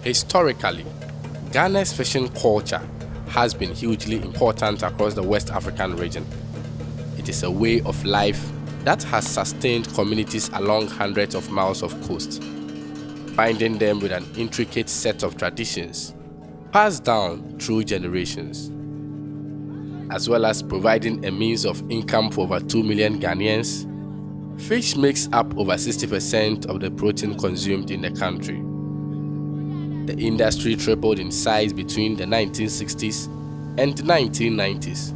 Historically, Ghana's fishing culture has been hugely important across the West African region. It is a way of life that has sustained communities along hundreds of miles of coast, binding them with an intricate set of traditions passed down through generations, as well as providing a means of income for over 2 million Ghanaians. Fish makes up over 60% of the protein consumed in the country. The industry tripled in size between the 1960s and 1990s,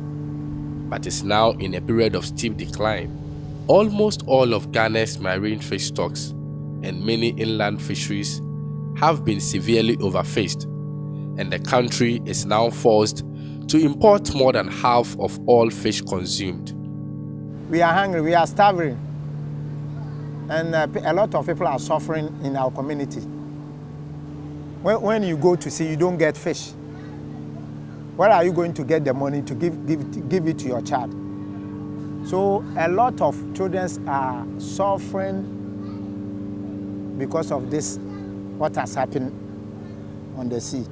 but is now in a period of steep decline. Almost all of Ghana's marine fish stocks and many inland fisheries have been severely overfished, and the country is now forced to import more than half of all fish consumed. We are hungry, we are starving, and a lot of people are suffering in our community. When you go to sea, you don't get fish. Where are you going to get the money to give it to your child? So a lot of children are suffering because of this, what has happened on the sea.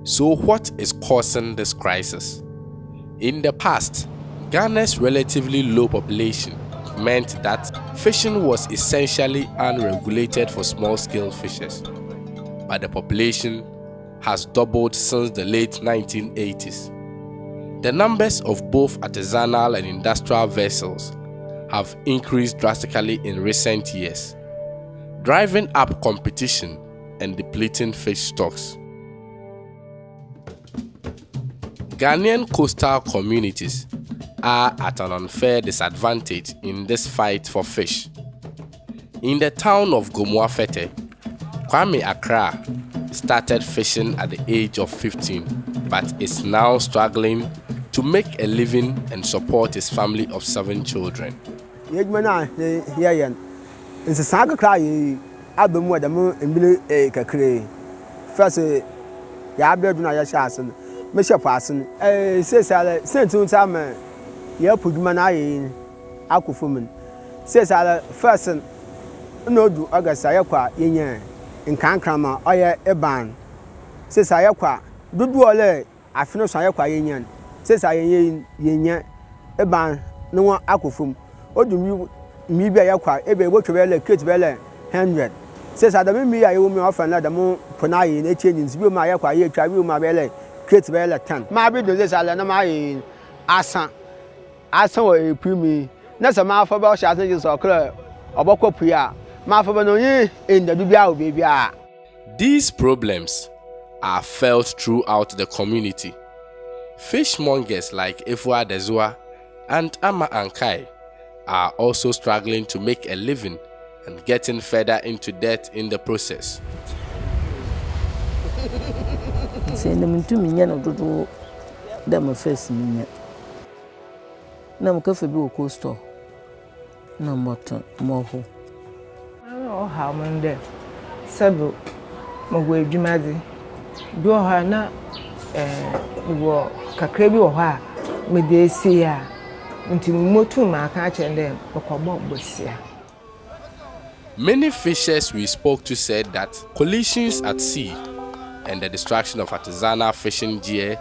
So what is causing this crisis? In the past, Ghana's relatively low population meant that fishing was essentially unregulated for small-scale fishers. But the population has doubled since the late 1980s. The numbers of both artisanal and industrial vessels have increased drastically in recent years, driving up competition and depleting fish stocks. Ghanaian coastal communities are at an unfair disadvantage in this fight for fish. In the town of Gomuafete, Kwame Accra started fishing at the age of 15, but is now struggling to make a living and support his family of 7 children. In Kankrama, Oya Eban, says Ayakwa, Duduole, I finish Ayakwa Union, says I yen Eban, no one aquafum. Or do you me be Ayakwa, Ebe Wotavella, Kitbella, 100. Says I don't mean I owe me off another moon, Ponai, in 18 inches, you my Ayakwa, ye try my belly, Kitbella 10. My business is Alana, Asa, Asa, a primi, not a mouth about shouting or club, or Bocopia. These problems are felt throughout the community. Fishmongers like Efua Dezua and Ama Ankai are also struggling to make a living and getting further into debt in the process. Oh, how many several Mogway Jimadi do her na Kakrebi or her, may they see her until Motuma catch and then Okobo. Many fishers we spoke to said that collisions at sea and the destruction of artisanal fishing gear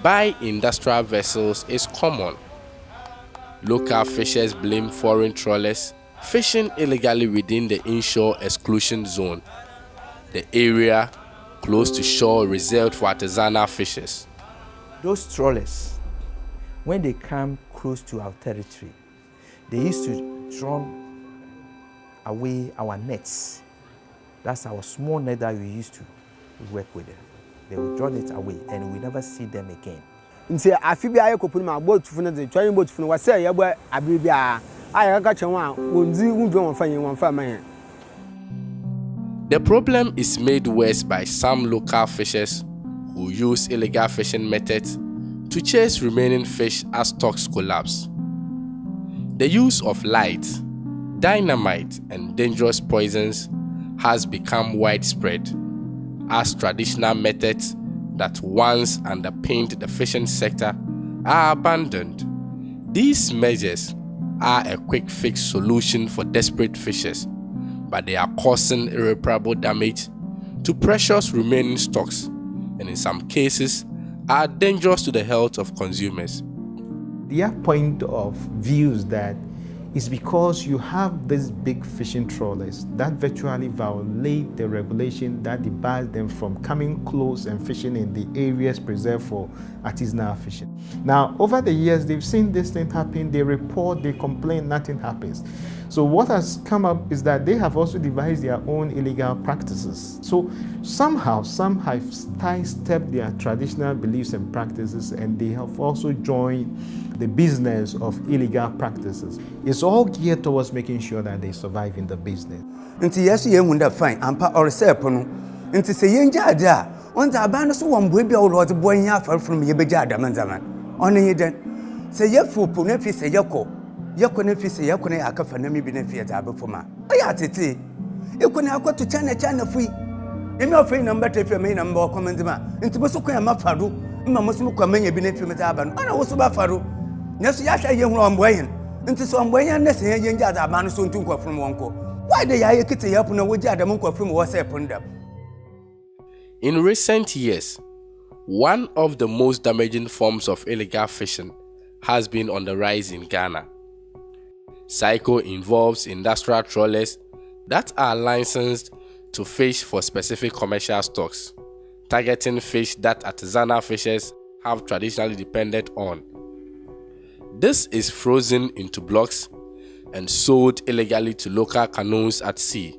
by industrial vessels is common. Local fishers blame foreign trawlers fishing illegally within the inshore exclusion zone, the area close to shore reserved for artisanal fishers. Those trawlers, when they come close to our territory, they used to throw away our nets. That's our small net that we used to work with them. They would draw it away and we never see them again. I feel I could put my boat to the trying boat from what say, I believe I got one, The problem is made worse by some local fishers who use illegal fishing methods to chase remaining fish as stocks collapse. The use of light, dynamite, and dangerous poisons has become widespread as traditional methods that once underpinned the fishing sector are abandoned. These measures are a quick fix solution for desperate fishers, but they are causing irreparable damage to precious remaining stocks, and in some cases are dangerous to the health of consumers. Their point of view is that it's because you have these big fishing trawlers that virtually violate the regulation that debars them from coming close and fishing in the areas preserved for artisanal fishing. Now, over the years, they've seen this thing happen, they report, they complain, nothing happens. So what has come up is that they have also devised their own illegal practices. So somehow, some have sidestepped their traditional beliefs and practices, and they have also joined the business of illegal practices. It's all geared towards making sure that they survive in the business. Nti yesu ye hunda fine ampa or sep no nti se yenja ade a on ta ba no so won bo bia wo lo bo nya afar from ye beja adam zaman on ye den se ye fupu na fi se yeko na fi se yeko na akafa na mi bi na fi ta abefoma oya tete ekuna akoto chana fui emi ofei number te fi me number comment ma nti bo so kwa ma fado mma mo so kwa manya bi na fi me ta aba no ona wo so ba fado nyeso ya hwa ye hu on bo yen nti so on bo yen na se yenja ade aba no so ntu kwa from wonko. In recent years, one of the most damaging forms of illegal fishing has been on the rise in Ghana. Saiko involves industrial trawlers that are licensed to fish for specific commercial stocks, targeting fish that artisanal fishers have traditionally depended on. This is frozen into blocks and sold illegally to local canoes at sea.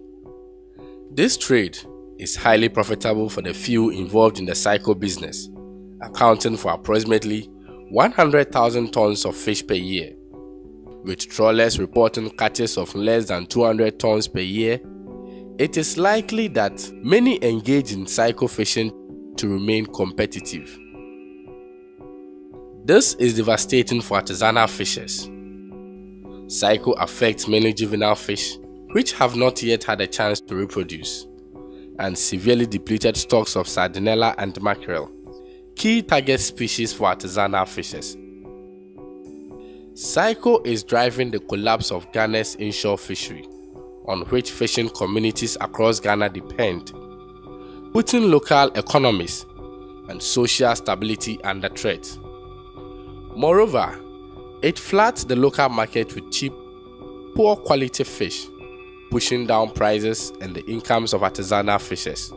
This trade is highly profitable for the few involved in the saiko business, accounting for approximately 100,000 tons of fish per year. With trawlers reporting catches of less than 200 tons per year, it is likely that many engage in saiko fishing to remain competitive. This is devastating for artisanal fishers. Saiko affects mainly juvenile fish, which have not yet had a chance to reproduce, and severely depleted stocks of sardinella and mackerel, key target species for artisanal fishers. Saiko is driving the collapse of Ghana's inshore fishery, on which fishing communities across Ghana depend, putting local economies and social stability under threat. Moreover, it floods the local market with cheap, poor quality fish, pushing down prices and the incomes of artisanal fishers.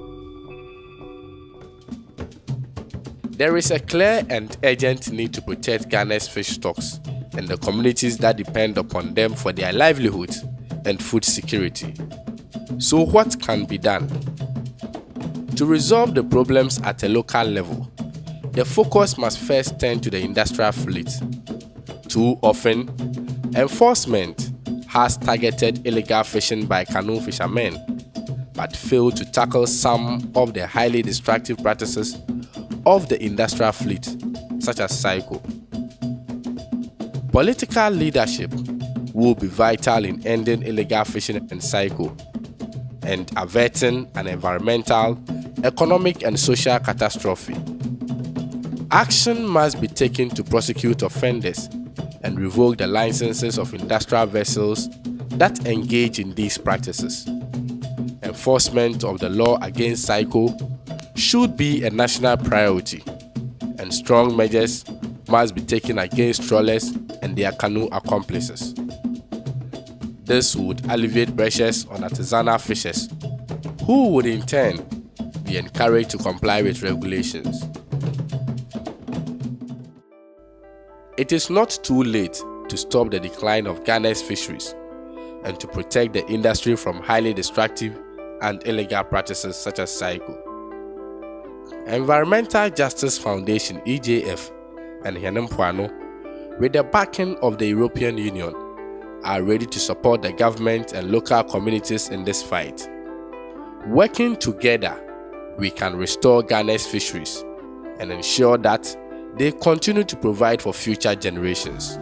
There is a clear and urgent need to protect Ghana's fish stocks and the communities that depend upon them for their livelihood and food security. So what can be done? To resolve the problems at a local level, the focus must first turn to the industrial fleet. Too often, enforcement has targeted illegal fishing by canoe fishermen, but failed to tackle some of the highly destructive practices of the industrial fleet, such as saiko. Political leadership will be vital in ending illegal fishing and saiko, and averting an environmental, economic, and social catastrophe. Action must be taken to prosecute offenders and revoke the licenses of industrial vessels that engage in these practices. Enforcement of the law against saiko should be a national priority, and strong measures must be taken against trawlers and their canoe accomplices. This would alleviate pressures on artisanal fishers, who would in turn be encouraged to comply with regulations. It is not too late to stop the decline of Ghana's fisheries and to protect the industry from highly destructive and illegal practices such as saiko. Environmental Justice Foundation (EJF) and Hyanempwano, with the backing of the European Union, are ready to support the government and local communities in this fight. Working together, we can restore Ghana's fisheries and ensure that they continue to provide for future generations.